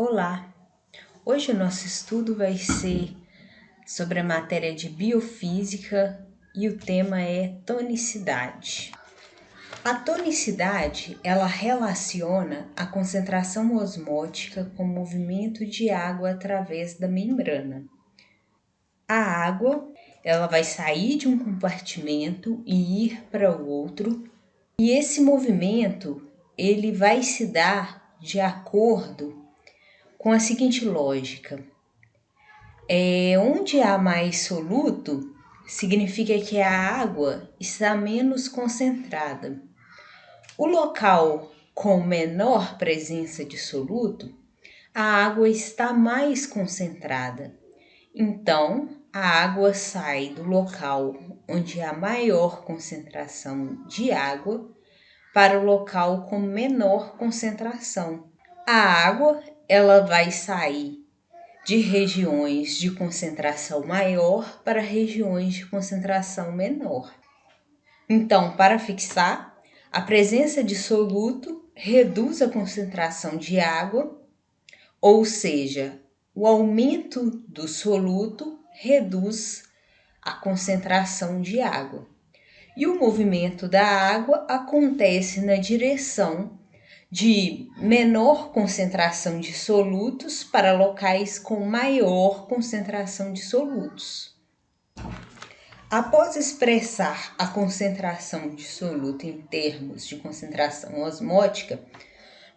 Olá! Hoje o nosso estudo vai ser sobre a matéria de biofísica e o tema é tonicidade. A tonicidade, ela relaciona a concentração osmótica com o movimento de água através da membrana. A água, ela vai sair de um compartimento e ir para o outro, e esse movimento, ele vai se dar de acordo com a seguinte lógica. Onde há mais soluto, significa que a água está menos concentrada. O local com menor presença de soluto, a água está mais concentrada. Então, a água sai do local onde há maior concentração de água para o local com menor concentração. A água, ela vai sair de regiões de concentração maior para regiões de concentração menor. Então, para fixar, a presença de soluto reduz a concentração de água, ou seja, o aumento do soluto reduz a concentração de água. E o movimento da água acontece na direção de menor concentração de solutos para locais com maior concentração de solutos. Após expressar a concentração de soluto em termos de concentração osmótica,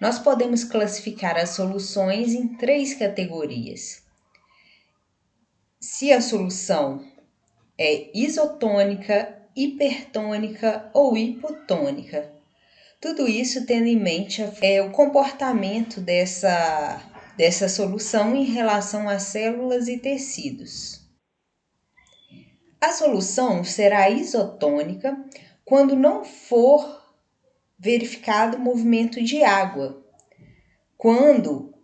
nós podemos classificar as soluções em 3 categorias. Se a solução é isotônica, hipertônica ou hipotônica. Tudo isso tendo em mente o comportamento dessa solução em relação às células e tecidos. A solução será isotônica quando não for verificado o movimento de água. Quando,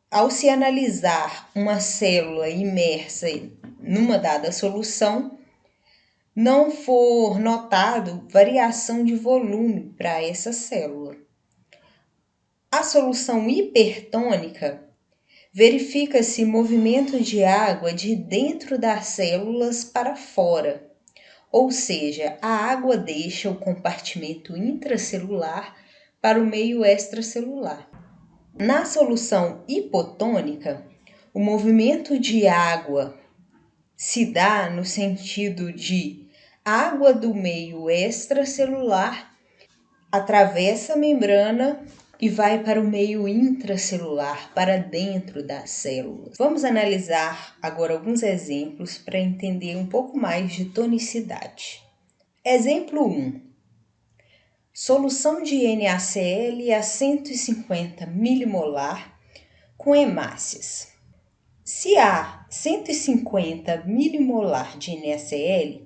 ao se analisar uma célula imersa numa dada solução, não for notado variação de volume para essa célula. A solução hipertônica verifica-se movimento de água de dentro das células para fora, ou seja, a água deixa o compartimento intracelular para o meio extracelular. Na solução hipotônica, o movimento de água se dá no sentido de água do meio extracelular atravessa a membrana e vai para o meio intracelular, para dentro das células. Vamos analisar agora alguns exemplos para entender um pouco mais de tonicidade. Exemplo 1. Solução de NaCl a 150 milimolar com hemácias. Se há 150 milimolar de NaCl,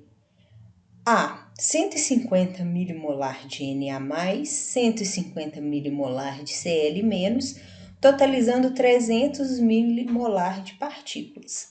há 150 milimolar de Na+, 150 milimolar de Cl-, totalizando 300 milimolar de partículas.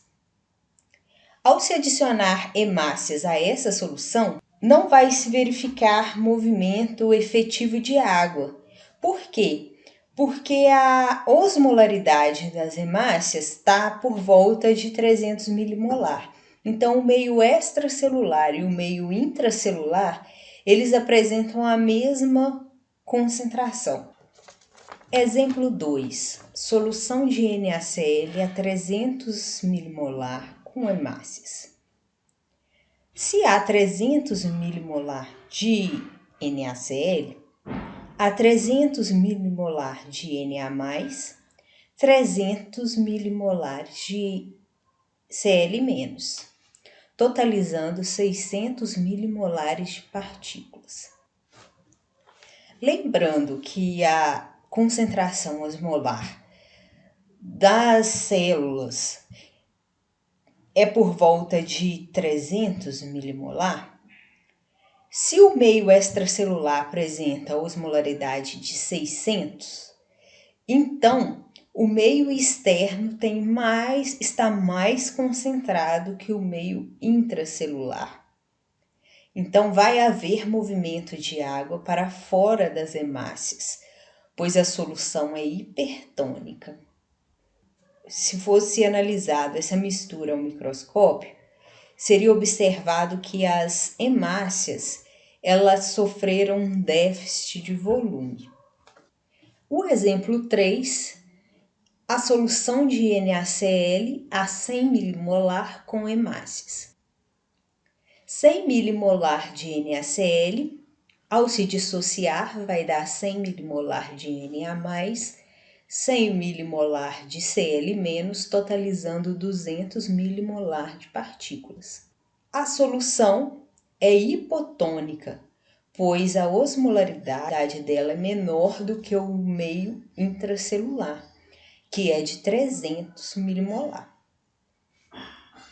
Ao se adicionar hemácias a essa solução, não vai se verificar movimento efetivo de água. Por quê? Porque a osmolaridade das hemácias está por volta de 300 milimolar. Então, o meio extracelular e o meio intracelular, eles apresentam a mesma concentração. Exemplo 2. Solução de NaCl a 300 milimolar com hemácias. Se há 300 milimolar de NaCl, há 300 milimolar de Na+, 300 milimolar de Cl-, totalizando 600 milimolares de partículas. Lembrando que a concentração osmolar das células é por volta de 300 milimolar, se o meio extracelular apresenta osmolaridade de 600, então o meio externo está mais concentrado que o meio intracelular. Então, vai haver movimento de água para fora das hemácias, pois a solução é hipertônica. se fosse analisada essa mistura ao microscópio, seria observado que as hemácias elas sofreram um déficit de volume. O exemplo 3, a solução de NaCl a 100 milimolar com hemácias. 100 milimolar de NaCl, ao se dissociar, vai dar 100 milimolar de Na+, 100 milimolar de Cl-, totalizando 200 milimolar de partículas. A solução é hipotônica, pois a osmolaridade dela é menor do que o meio intracelular, que é de 300 milimolar.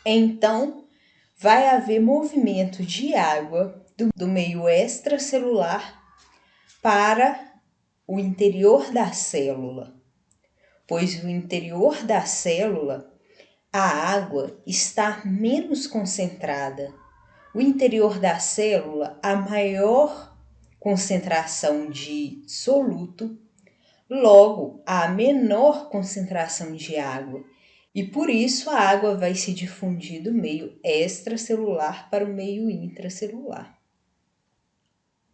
Então, vai haver movimento de água do meio extracelular para o interior da célula, pois no interior da célula a água está menos concentrada. O interior da célula, a maior concentração de soluto, logo a menor concentração de água. E por isso a água vai se difundir do meio extracelular para o meio intracelular.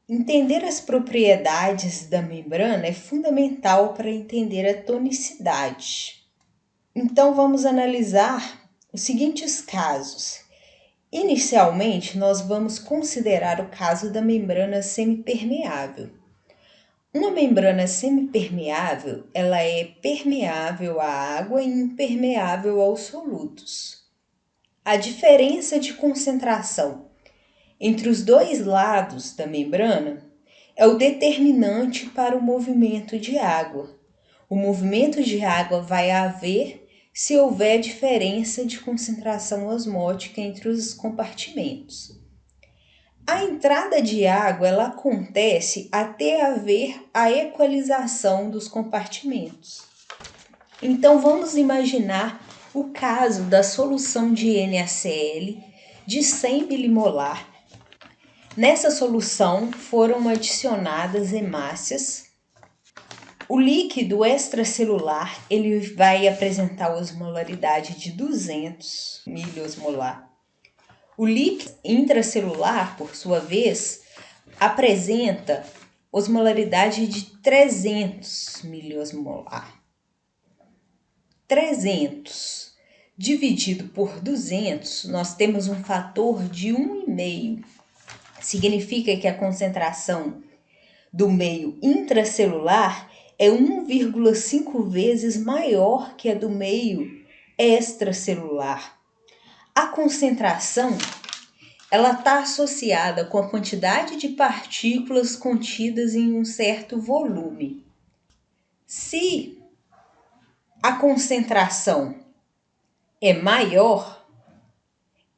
Entender as propriedades da membrana é fundamental para entender a tonicidade. Então vamos analisar os seguintes casos. Inicialmente, nós vamos considerar o caso da membrana semipermeável. Uma membrana semipermeável, ela é permeável à água e impermeável aos solutos. A diferença de concentração entre os dois lados da membrana é o determinante para o movimento de água. O movimento de água vai haver se houver diferença de concentração osmótica entre os compartimentos. A entrada de água ela acontece até haver a equalização dos compartimentos. Então vamos imaginar o caso da solução de NaCl de 100 milimolar. Nessa solução foram adicionadas hemácias. O líquido extracelular ele vai apresentar osmolaridade de 200 miliosmolar. O líquido intracelular, por sua vez, apresenta osmolaridade de 300 miliosmolar. 300 dividido por 200, nós temos um fator de 1,5. Significa que a concentração do meio intracelular é 1,5 vezes maior que a do meio extracelular. A concentração ela está associada com a quantidade de partículas contidas em um certo volume. Se a concentração é maior,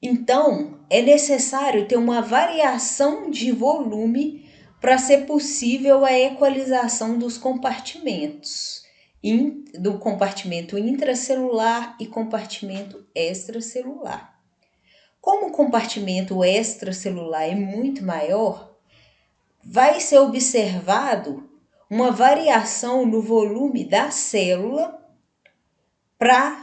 então é necessário ter uma variação de volume para ser possível a equalização dos compartimentos, do compartimento intracelular e compartimento extracelular. Como o compartimento extracelular é muito maior, vai ser observado uma variação no volume da célula para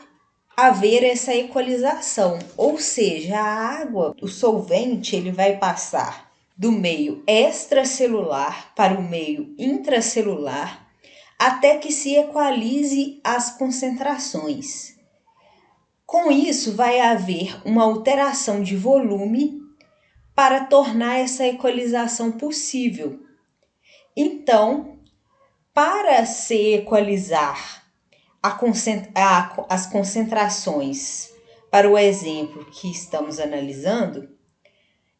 haver essa equalização, ou seja, a água, o solvente, ele vai passar do meio extracelular para o meio intracelular até que se equalize as concentrações. Com isso, vai haver uma alteração de volume para tornar essa equalização possível. Então, para se equalizar as concentrações para o exemplo que estamos analisando,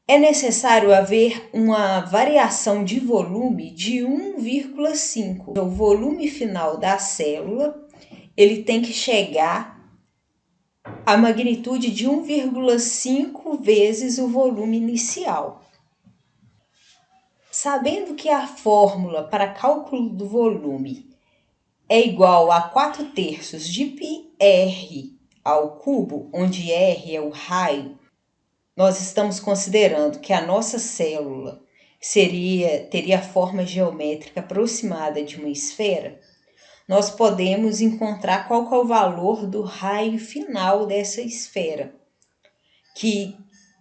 é necessário haver uma variação de volume de 1,5. O volume final da célula ele tem que chegar à magnitude de 1,5 vezes o volume inicial. Sabendo que a fórmula para cálculo do volume é igual a 4/3 de πr ao cubo, onde r é o raio, nós estamos considerando que a nossa célula teria a forma geométrica aproximada de uma esfera, nós podemos encontrar qual que é o valor do raio final dessa esfera, que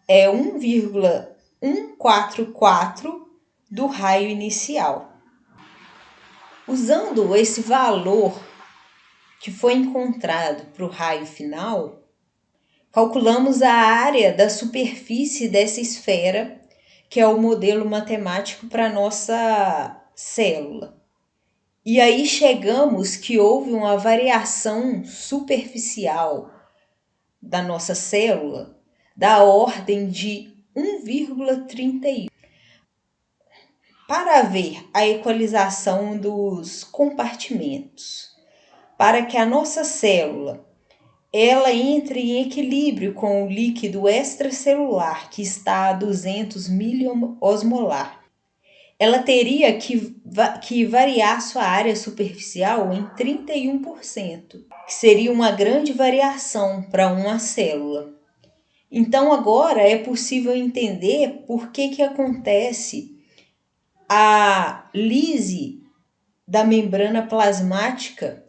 é 1,144 do raio inicial. Usando esse valor que foi encontrado para o raio final, calculamos a área da superfície dessa esfera, que é o modelo matemático para a nossa célula. E aí chegamos que houve uma variação superficial da nossa célula da ordem de 1,31. Para ver a equalização dos compartimentos, para que a nossa célula ela entre em equilíbrio com o líquido extracelular que está a 200 miliosmolar, ela teria que variar sua área superficial em 31%, que seria uma grande variação para uma célula. Então agora é possível entender por que acontece a lise da membrana plasmática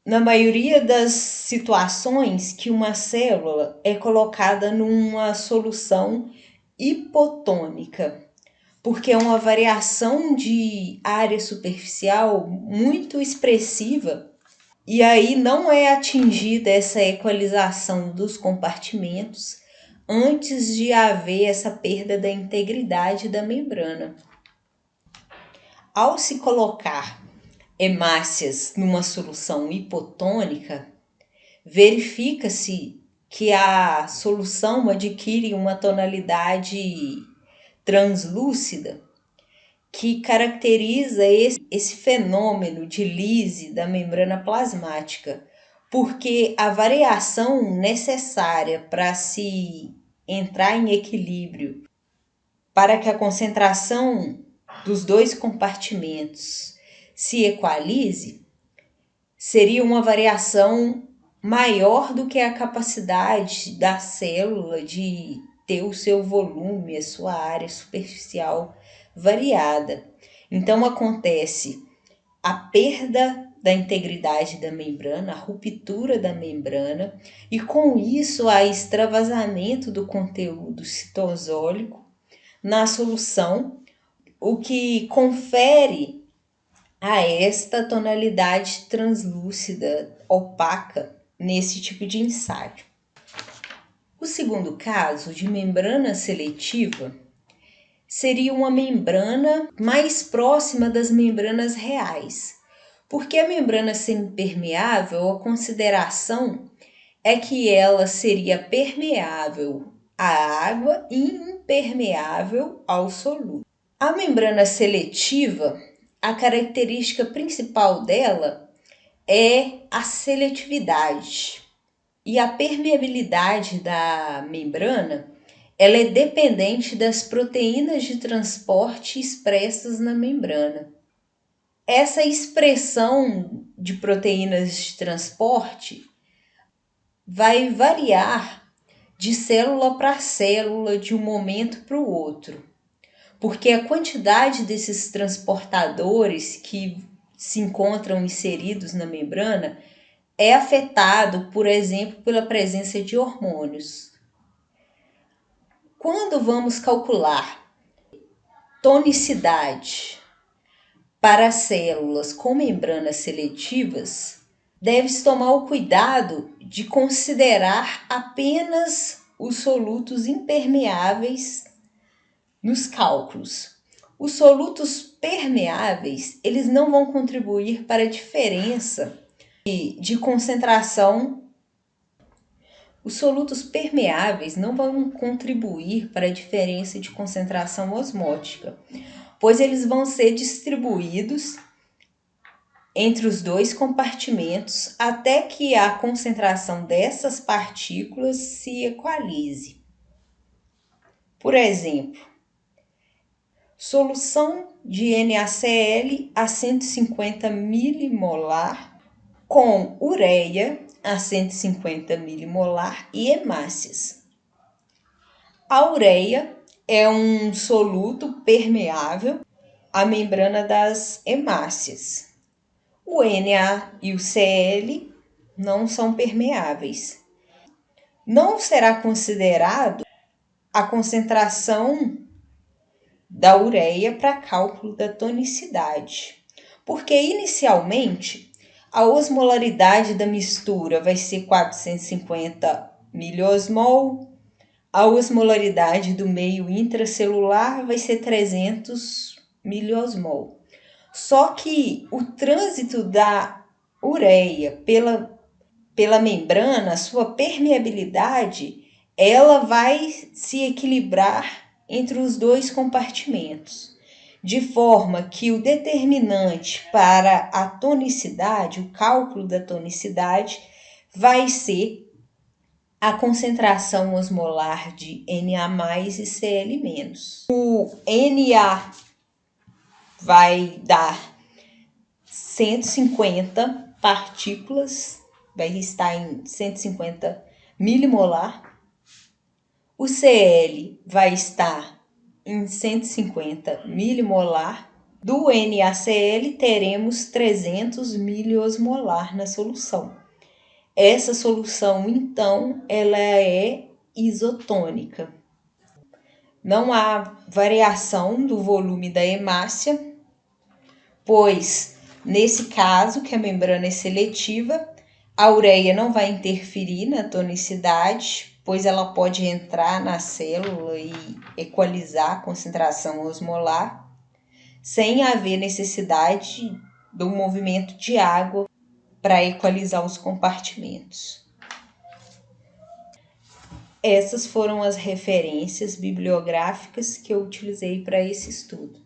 na maioria das situações que uma célula é colocada numa solução hipotônica, porque é uma variação de área superficial muito expressiva e aí não é atingida essa equalização dos compartimentos antes de haver essa perda da integridade da membrana. Ao se colocar hemácias numa solução hipotônica, verifica-se que a solução adquire uma tonalidade translúcida que caracteriza esse fenômeno de lise da membrana plasmática, porque a variação necessária para se entrar em equilíbrio, para que a concentração dos dois compartimentos se equalize, seria uma variação maior do que a capacidade da célula de ter o seu volume, a sua área superficial variada. Então acontece a perda da integridade da membrana, a ruptura da membrana, e com isso há extravasamento do conteúdo citosólico na solução, o que confere a esta tonalidade translúcida, opaca, nesse tipo de ensaio. O segundo caso, de membrana seletiva, seria uma membrana mais próxima das membranas reais, porque a membrana semipermeável, a consideração é que ela seria permeável à água e impermeável ao soluto. A membrana seletiva, a característica principal dela é a seletividade. E a permeabilidade da membrana, ela é dependente das proteínas de transporte expressas na membrana. Essa expressão de proteínas de transporte vai variar de célula para célula, de um momento para o outro, porque a quantidade desses transportadores que se encontram inseridos na membrana é afetado, por exemplo, pela presença de hormônios. Quando vamos calcular tonicidade para células com membranas seletivas, deve-se tomar o cuidado de considerar apenas os solutos impermeáveis nos cálculos. Os solutos permeáveis, eles não vão contribuir para a diferença de concentração. Os solutos permeáveis não vão contribuir para a diferença de concentração osmótica, pois eles vão ser distribuídos entre os dois compartimentos até que a concentração dessas partículas se equalize. Por exemplo, solução de NaCl a 150 milimolar com ureia a 150 milimolar e hemácias. A ureia é um soluto permeável à membrana das hemácias. O Na e o Cl não são permeáveis. Não será considerado a concentração da ureia para cálculo da tonicidade, porque inicialmente a osmolaridade da mistura vai ser 450 miliosmol, a osmolaridade do meio intracelular vai ser 300 miliosmol. Só que o trânsito da ureia pela membrana, a sua permeabilidade, ela vai se equilibrar entre os dois compartimentos, de forma que o determinante para a tonicidade, o cálculo da tonicidade, vai ser a concentração osmolar de Na+ e Cl-. O Na vai dar 150 partículas, vai estar em 150 milimolar. O Cl vai estar em 150 milimolar. Do NaCl teremos 300 miliosmolar na solução. Essa solução, então, ela é isotônica. Não há variação do volume da hemácia, pois, nesse caso, que a membrana é seletiva, a ureia não vai interferir na tonicidade, pois ela pode entrar na célula e equalizar a concentração osmolar, sem haver necessidade do movimento de água para equalizar os compartimentos. Essas foram as referências bibliográficas que eu utilizei para esse estudo.